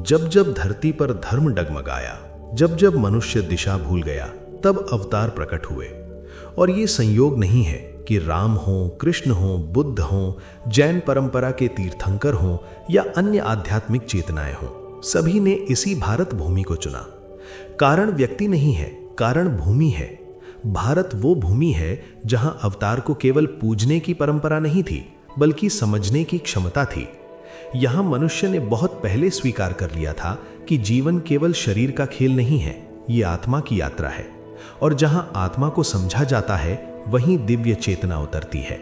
जब जब धरती पर धर्म डगमगाया, जब जब मनुष्य दिशा भूल गया, तब अवतार प्रकट हुए। और ये संयोग नहीं है कि राम हो, कृष्ण हो, बुद्ध हो, जैन परंपरा के तीर्थंकर हो या अन्य आध्यात्मिक चेतनाएं हो, सभी ने इसी भारत भूमि को चुना। कारण व्यक्ति नहीं है, कारण भूमि है। भारत वो भूमि है जहां अवतार को केवल पूजने की परंपरा नहीं थी, बल्कि समझने की क्षमता थी। यहां मनुष्य ने बहुत पहले स्वीकार कर लिया था कि जीवन केवल शरीर का खेल नहीं है, ये आत्मा की यात्रा है। और जहां आत्मा को समझा जाता है, वहीं दिव्य चेतना उतरती है।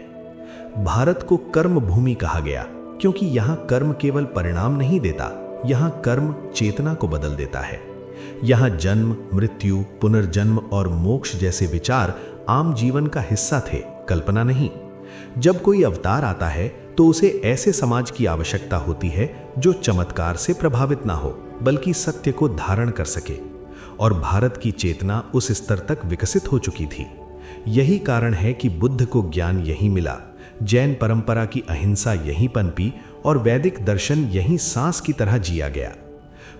भारत को कर्म भूमि कहा गया क्योंकि यहां कर्म केवल परिणाम नहीं देता, यहां कर्म चेतना को बदल देता है। यहां जन्म, मृत्यु, पुनर्जन्म और मोक्ष जैसे विचार आम जीवन का हिस्सा थे, कल्पना नहीं। जब कोई अवतार आता है तो उसे ऐसे समाज की आवश्यकता होती है जो चमत्कार से प्रभावित ना हो, बल्कि सत्य को धारण कर सके। और भारत की चेतना उस स्तर तक विकसित हो चुकी थी। यही कारण है कि बुद्ध को ज्ञान यहीं मिला, जैन परंपरा की अहिंसा यहीं पनपी और वैदिक दर्शन यहीं सांस की तरह जिया गया।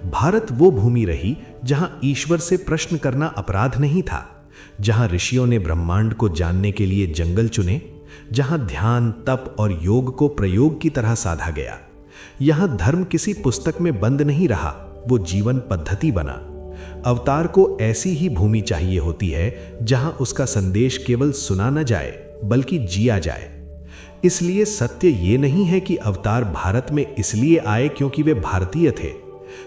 भारत वो भूमि रही जहां ईश्वर से प्रश्न करना अपराध नहीं था, जहां ऋषियों ने ब्रह्मांड को जानने के लिए जंगल चुने, जहां ध्यान, तप और योग को प्रयोग की तरह साधा गया। यहां धर्म किसी पुस्तक में बंद नहीं रहा, वो जीवन पद्धति बना। अवतार को ऐसी ही भूमि चाहिए होती है जहां उसका संदेश केवल सुना न जाए, बल्कि जिया जाए। इसलिए सत्य ये नहीं है कि अवतार भारत में इसलिए आए क्योंकि वे भारतीय थे।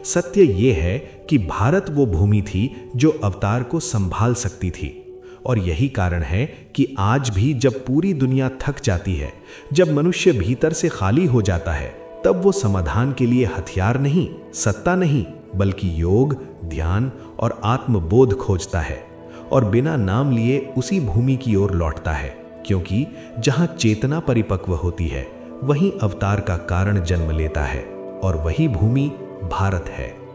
सत्य ये है कि भारत वो भूमि थी जो अवतार को संभाल सकती थी। और यही कारण है कि आज भी जब पूरी दुनिया थक जाती है, जब मनुष्य भीतर से खाली हो जाता है, तब वो समाधान के लिए हथियार नहीं, सत्ता नहीं, बल्कि योग, ध्यान और आत्मबोध खोजता है और बिना नाम लिए उसी भूमि की ओर लौटता है। क्योंकि जहां चेतना परिपक्व होती है, वहीं अवतार का कारण जन्म लेता है और वही भूमि भारत है।